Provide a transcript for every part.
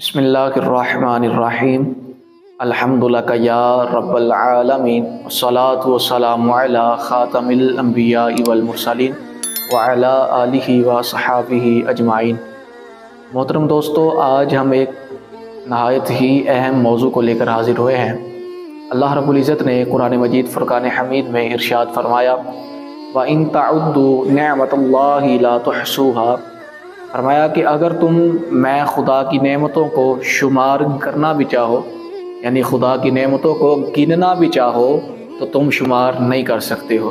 بسم اللہ الرحمن الرحیم الحمدللہ یا رب العالمین والصلاة والسلام علی خاتم الانبیاء والمرسلین وعلی آلہ وصحابہ اجمعین۔ محترم دوستو، آج ہم ایک نہایت ہی اہم موضوع کو لے کر حاضر ہوئے ہیں۔ اللہ رب العزت نے قرآن مجید فرقان حمید میں ارشاد فرمایا وَإِن تَعُدُّوا نِعْمَةَ اللَّهِ لَا تُحْصُوهَا، فرمایا کہ اگر تم میں خدا کی نعمتوں کو شمار کرنا بھی چاہو، یعنی خدا کی نعمتوں کو گننا بھی چاہو تو تم شمار نہیں کر سکتے ہو۔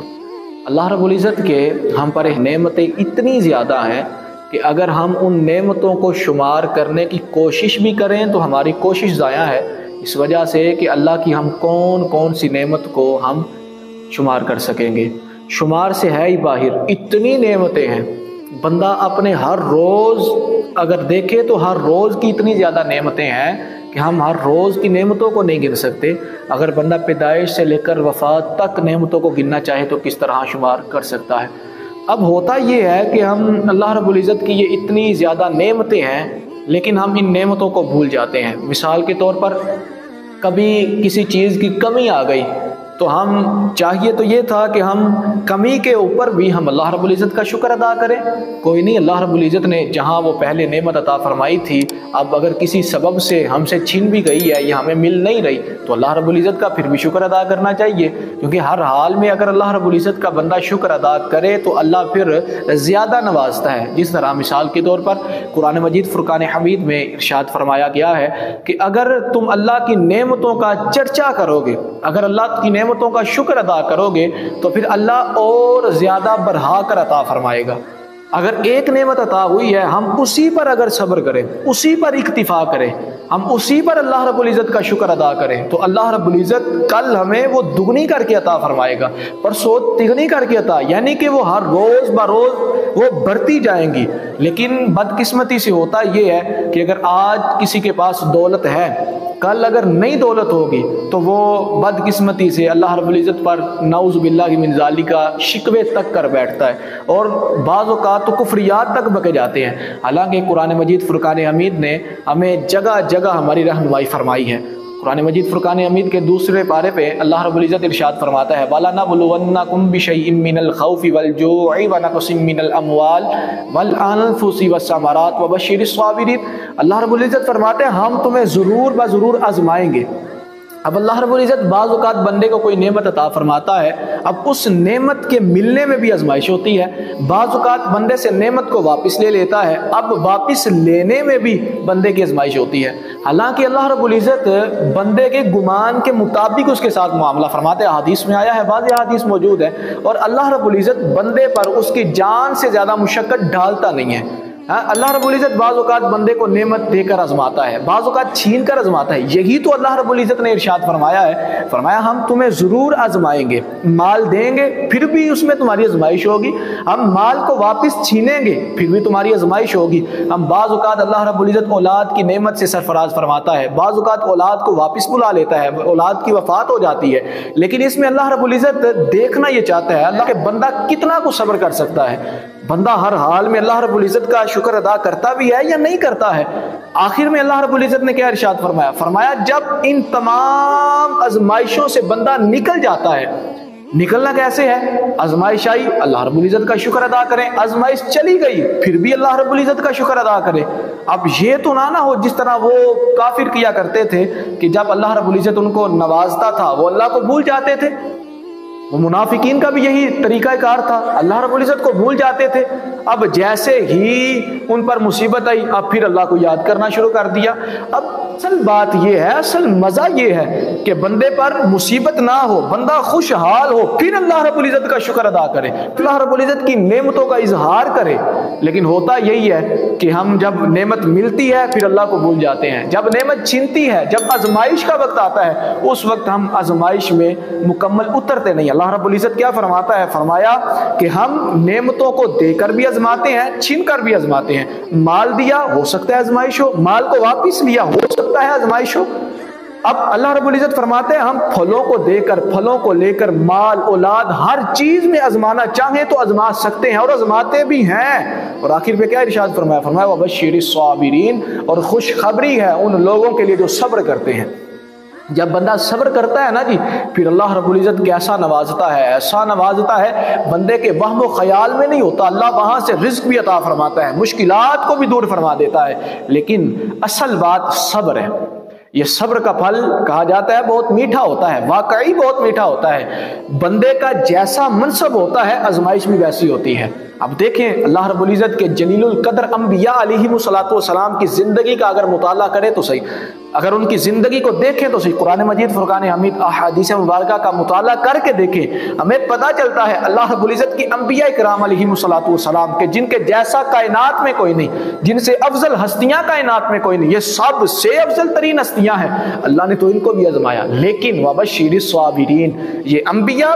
اللہ رب العزت کے ہم پر نعمتیں اتنی زیادہ ہیں کہ اگر ہم ان نعمتوں کو شمار کرنے کی کوشش بھی کریں تو ہماری کوشش ضائع ہے، اس وجہ سے کہ اللہ کی ہم کون کون سی نعمت کو ہم شمار کر سکیں گے۔ شمار سے ہے ہی باہر، اتنی نعمتیں ہیں۔ بندہ اپنے ہر روز اگر دیکھے تو ہر روز کی اتنی زیادہ نعمتیں ہیں کہ ہم ہر روز کی نعمتوں کو نہیں گن سکتے۔ اگر بندہ پیدائش سے لے کر وفات تک نعمتوں کو گننا چاہے تو کس طرح شمار کر سکتا ہے۔ اب ہوتا یہ ہے کہ ہم اللہ رب العزت کی یہ اتنی زیادہ نعمتیں ہیں لیکن ہم ان نعمتوں کو بھول جاتے ہیں۔ مثال کے طور پر کبھی کسی چیز کی کمی آ گئی تو ہم چاہیے تو یہ تھا کہ ہم کمی کے اوپر بھی ہم اللہ رب العزت کا شکر ادا کریں۔ کوئی نہیں، اللہ رب العزت نے جہاں وہ پہلے نعمت عطا فرمائی تھی، اب اگر کسی سبب سے ہم سے چھن بھی گئی ہے یا ہمیں مل نہیں رہی تو اللہ رب العزت کا پھر بھی شکر ادا کرنا چاہیے، کیونکہ ہر حال میں اگر اللہ رب العزت کا بندہ شکر ادا کرے تو اللہ پھر زیادہ نوازتا ہے۔ جس طرح مثال کے طور پر قرآن مجید فرقان حمید میں ارشاد فرمایا گیا ہے کہ اگر تم اللہ کی نعمتوں کا چرچا کرو گے، اگر اللہ کی نعمتوں کا شکر ادا کرو گے تو پھر اللہ اور زیادہ بڑھا کر عطا فرمائے گا۔ اگر ایک نعمت عطا ہوئی ہے ہم اسی پر اگر صبر کریں، اسی پر اکتفا کریں، ہم اسی پر اللہ رب العزت کا شکر ادا کریں تو اللہ رب العزت کل ہمیں وہ دگنی کر کے عطا فرمائے گا، پرسوں تگنی کر کے عطا، یعنی کہ وہ ہر روز بروز وہ بڑھتی جائیں گی۔ لیکن بدقسمتی سے ہوتا یہ ہے کہ اگر آج کسی کے پاس دولت ہے، کل اگر نئی دولت ہوگی تو وہ بدقسمتی سے اللہ رب العزت پر نعوذ باللہ من ذالک کا شکوے تک کر بیٹھتا ہے اور بعض اوقات تو کفریات تک بکے جاتے ہیں۔ حالانکہ قرآن مجید فرقان حمید نے ہمیں جگہ جگہ ہماری رہنمائی فرمائی ہے۔ قرآن مجید فرقان حمید کے دوسرے پارے پہ اللہ رب العزت ارشاد فرماتا ہے وَلَنَبْلُوَنَّكُمْ بِشَيْءٍ مِّنَ الْخَوْفِ وَالْجُوعِ وَنَقْصٍ مِّنَ الْأَمْوَالِ وَالْأَنفُسِ وَالثَّمَرَاتِ وَبَشِّرِ الصَّابِرِينَ۔ اللہ رب العزت فرماتے ہیں ہم تمہیں ضرور بضرور آزمائیں گے۔ اب اللہ رب العزت بعض اوقات بندے کو کوئی نعمت عطا فرماتا ہے، اب اس نعمت کے ملنے میں بھی آزمائش ہوتی ہے۔ بعض اوقات بندے سے نعمت کو واپس لے لیتا ہے، اب واپس لینے میں بھی بندے کی آزمائش ہوتی ہے۔ حالانکہ اللہ رب العزت بندے کے گمان کے مطابق اس کے ساتھ معاملہ فرماتے ہیں، حدیث میں آیا ہے، بعض حدیث موجود ہے، اور اللہ رب العزت بندے پر اس کی جان سے زیادہ مشقت ڈالتا نہیں ہے۔ اللہ رب العزت بعض اوقات بندے کو نعمت دے کر آزماتا ہے، بعض اوقات چھین کر آزماتا ہے۔ یہی تو اللہ رب العزت نے ارشاد فرمایا ہے، فرمایا ہم تمہیں ضرور آزمائیں گے، مال دیں گے پھر بھی اس میں تمہاری آزمائش ہوگی، ہم مال کو واپس چھینیں گے پھر بھی تمہاری آزمائش ہوگی۔ ہم بعض اوقات اللہ رب العزت اولاد کی نعمت سے سرفراز فرماتا ہے، بعض اوقات اولاد کو واپس بلا لیتا ہے، اولاد کی وفات ہو جاتی ہے، لیکن اس میں اللہ رب العزت دیکھنا یہ چاہتا ہے اللہ کہ بندہ کتنا کو صبر کر سکتا ہے۔ بندہ ہر حال میں اللہ رب العزت کا شکر ادا کرتا بھی ہے یا نہیں کرتا ہے۔ آخر میں اللہ رب العزت نے کیا ارشاد فرمایا؟ فرمایا جب ان تمام آزمائشوں سے بندہ نکل جاتا ہے، نکلنا کیسے ہے؟ آزمائش آئی اللہ رب العزت کا شکر ادا کریں، آزمائش چلی گئی پھر بھی اللہ رب العزت کا شکر ادا کریں۔ اب یہ تو نہ ہو جس طرح وہ کافر کیا کرتے تھے کہ جب اللہ رب العزت ان کو نوازتا تھا وہ اللہ کو بھول جاتے تھے۔ وہ منافقین کا بھی یہی طریقہ کار تھا، اللہ رب العزت کو بھول جاتے تھے۔ اب جیسے ہی ان پر مصیبت آئی اب پھر اللہ کو یاد کرنا شروع کر دیا۔ اب اصل بات یہ ہے، اصل مزہ یہ ہے کہ بندے پر مصیبت نہ ہو، بندہ خوشحال ہو، پھر اللہ رب العزت کا شکر ادا کرے، اللہ رب العزت کی نعمتوں کا اظہار کرے۔ لیکن ہوتا یہی ہے کہ ہم جب نعمت ملتی ہے پھر اللہ کو بھول جاتے ہیں، جب نعمت چھنتی ہے، جب آزمائش کا وقت آتا ہے اس وقت ہم آزمائش میں مکمل اترتے نہیں۔ اللہ رب العزت کیا فرماتا ہے؟ فرمایا کہ ہم نعمتوں کو دے کر بھی آزماتے ہیں، چھین کر بھی آزماتے ہیں۔ مال دیا ہو سکتا ہے آزمائش ہو، مال کو واپس لیا ہو سکتا ہے آزمائش ہو۔ اب اللہ رب العزت فرماتے ہیں ہم پھلوں کو دے کر، پھلوں کو لے کر، مال اولاد ہر چیز میں آزمانا چاہیں تو آزما سکتے ہیں اور آزماتے بھی ہیں۔ اور آخر پہ کیا ارشاد فرمایا؟ فرمایا وَبَشِّرِ الصَّابِرِينَ، اور خوشخبری ہے ان لوگوں کے لیے جو صبر کرتے ہیں۔ جب بندہ صبر کرتا ہے نا جی، پھر اللہ رب العزت کیسا نوازتا ہے، ایسا نوازتا ہے بندے کے وہم و خیال میں نہیں ہوتا۔ اللہ وہاں سے رزق بھی عطا فرماتا ہے، مشکلات کو بھی دور فرما دیتا ہے۔ لیکن اصل بات صبر ہے۔ یہ صبر کا پھل کہا جاتا ہے بہت میٹھا ہوتا ہے، واقعی بہت میٹھا ہوتا ہے۔ بندے کا جیسا منصب ہوتا ہے آزمائش بھی ویسی ہوتی ہے۔ اب دیکھیں اللہ رب العزت کے جلیل القدر انبیاء علیہم السلام کی زندگی کا اگر مطالعہ کرے تو صحیح، اگر ان کی زندگی کو دیکھیں تو صحیح، قرآن مجید، فرقان حمید، احادیث مبارکہ کا مطالعہ کر کے دیکھیں، ہمیں پتہ چلتا ہے اللہ رب العزت کی انبیاء کرام علیہم السلام کے جن کے جیسا کائنات میں کوئی نہیں، جن سے افضل ہستیاں کائنات میں کوئی نہیں، یہ سب سے افضل ترین ہستیاں ہیں، اللہ نے تو ان کو بھی آزمایا۔ لیکن وَبَشِّرِ الصَّابِرِينَ، یہ انبیاء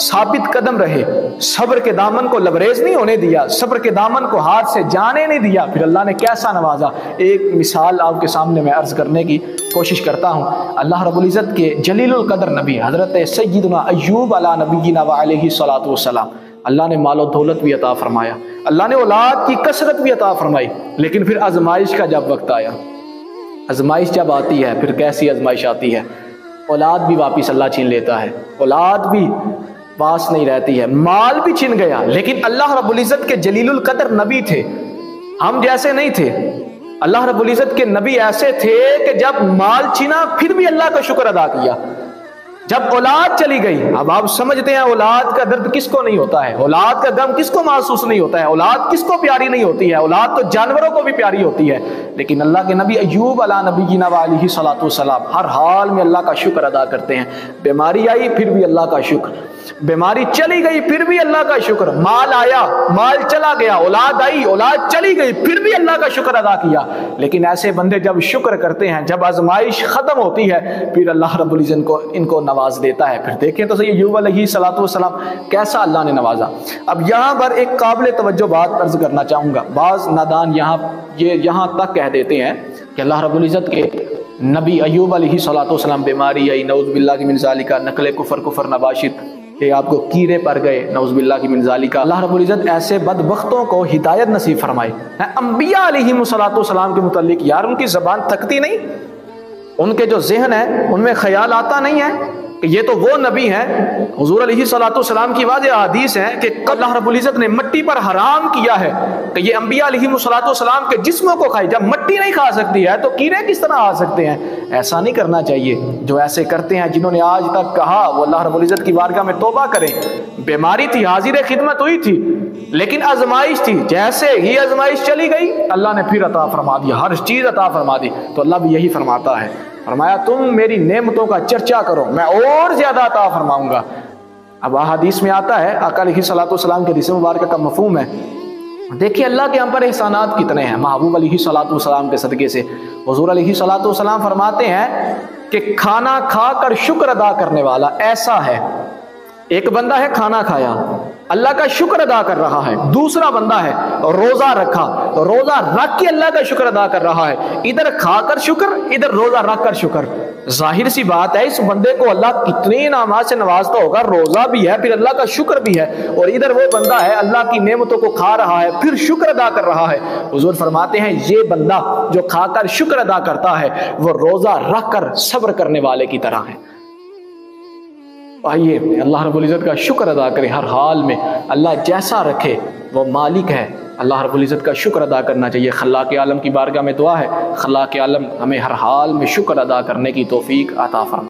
ثابت قدم رہے، صبر کے دامن کو لبریز نہیں ہونے دیا، صبر کے دامن کو ہاتھ سے جانے نہیں دیا، پھر اللہ نے کیسا نوازا۔ ایک مثال آپ کے سامنے میں عرض کرنے کی کوشش کرتا ہوں۔ اللہ رب العزت کے جلیل القدر نبی حضرت سیدنا ایوب علی نبینا وعلیہ الصلوۃ والسلام، اللہ نے مال و دولت بھی عطا فرمایا، اللہ نے اولاد کی کثرت بھی عطا فرمائی، لیکن پھر آزمائش کا جب وقت آیا، آزمائش جب آتی ہے پھر کیسی آزمائش آتی ہے؟ اولاد بھی واپس اللہ چھین لیتا ہے، اولاد بھی پاس نہیں رہتی ہے، مال بھی چھن گیا، لیکن اللہ رب العزت کے جلیل القدر نبی تھے، ہم جیسے نہیں تھے۔ اللہ رب العزت کے نبی ایسے تھے کہ جب مال چھنا پھر بھی اللہ کا شکر ادا کیا، جب اولاد چلی گئی۔ اب آپ سمجھتے ہیں اولاد کا درد کس کو نہیں ہوتا ہے، اولاد کا غم کس کو محسوس نہیں ہوتا ہے، اولاد کس کو پیاری نہیں ہوتی ہے، اولاد تو جانوروں کو بھی پیاری ہوتی ہے۔ لیکن اللہ کے نبی ایوب علی نبینا وعلیہ الصلوۃ والسلام ہر حال میں اللہ کا شکر ادا کرتے ہیں۔ بیماری آئی پھر بھی اللہ کا شکر، بیماری چلی گئی پھر بھی اللہ کا شکر، مال آیا مال چلا گیا، اولاد آئی اولاد چلی گئی پھر بھی اللہ کا شکر ادا کیا۔ لیکن ایسے بندے جب شکر کرتے ہیں، جب آزمائش ختم ہوتی ہے، پھر اللہ رب العزت کو ان کو نواز دیتا ہے۔ پھر دیکھیں تو صحیح ایوب علیہ الصلوۃ والسلام کیسا اللہ نے نوازا۔ اب یہاں پر ایک قابل توجہ بات عرض کرنا چاہوں گا۔ بعض نادان یہاں تک کہہ دیتے ہیں کہ اللہ رب العزت کے نبی ایوب علیہ الصلوۃ والسلام بیماری آئی، نعوذ باللہ من ذالک، نقل کفر نباشت، کہ آپ کو کیڑے پڑ گئے، نعوذ باللہ من ذالک، اللہ رب العزت ایسے بدبختوں کو ہدایت نصیب فرمائے۔ انبیاء علیہم الصلوۃ والسلام کے متعلق یار ان کی زبان تھکتی نہیں، ان کے جو ذہن ہے ان میں خیال آتا نہیں ہے کہ یہ تو وہ نبی ہیں۔ حضور علیہ الصلوۃ والسلام کی واضح حدیث ہے کہ اللہ رب العزت نے مٹی پر حرام کیا ہے کہ یہ انبیاء علیہ الصلوۃ والسلام کے جسموں کو کھائے۔ جب مٹی نہیں کھا سکتی ہے تو کیڑے کس طرح آ سکتے ہیں؟ ایسا نہیں کرنا چاہیے۔ جو ایسے کرتے ہیں، جنہوں نے آج تک کہا، وہ اللہ رب العزت کی بارگاہ میں توبہ کریں۔ بیماری تھی، حاضر خدمت ہوئی تھی، لیکن آزمائش تھی، جیسے ہی آزمائش چلی گئی اللہ نے پھر عطا فرما دیا، ہر چیز عطا فرما دی۔ تو اللہ بھی یہی فرماتا ہے، فرمایا تم میری نعمتوں کا چرچا کرو، میں اور زیادہ عطا فرماؤں گا۔ اب حدیث میں آتا ہے، آقا علیہ الصلوۃ والسلام کے حدیث مبارکہ کا مفہوم ہے، دیکھیے اللہ کے ہم پر احسانات کتنے ہیں محبوب علیہ الصلوۃ والسلام کے صدقے سے۔ حضور علیہ الصلوۃ والسلام فرماتے ہیں کہ کھانا کھا کر شکر ادا کرنے والا ایسا ہے، ایک بندہ ہے کھانا کھایا اللہ کا شکر ادا کر رہا ہے، دوسرا بندہ ہے روزہ رکھا، روزہ رکھ کے اللہ کا شکر ادا کر رہا ہے، ادھر کھا کر شکر ادھر روزہ رکھ کر شکر۔ ظاہر سی بات ہے اس بندے کو اللہ کتنے انعامات سے نوازتا ہوگا، روزہ بھی ہے پھر اللہ کا شکر بھی ہے، اور ادھر وہ بندہ ہے اللہ کی نعمتوں کو کھا رہا ہے پھر شکر ادا کر رہا ہے۔ حضور فرماتے ہیں یہ بندہ جو کھا کر شکر ادا کرتا ہے وہ روزہ رکھ کر صبر کرنے والے کی طرح ہے۔ آئیے اللہ رب العزت کا شکر ادا کریں ہر حال میں، اللہ جیسا رکھے وہ مالک ہے، اللہ رب العزت کا شکر ادا کرنا چاہیے۔ خلاق عالم کی بارگاہ میں دعا ہے، خلاق عالم ہمیں ہر حال میں شکر ادا کرنے کی توفیق عطا فرمائے۔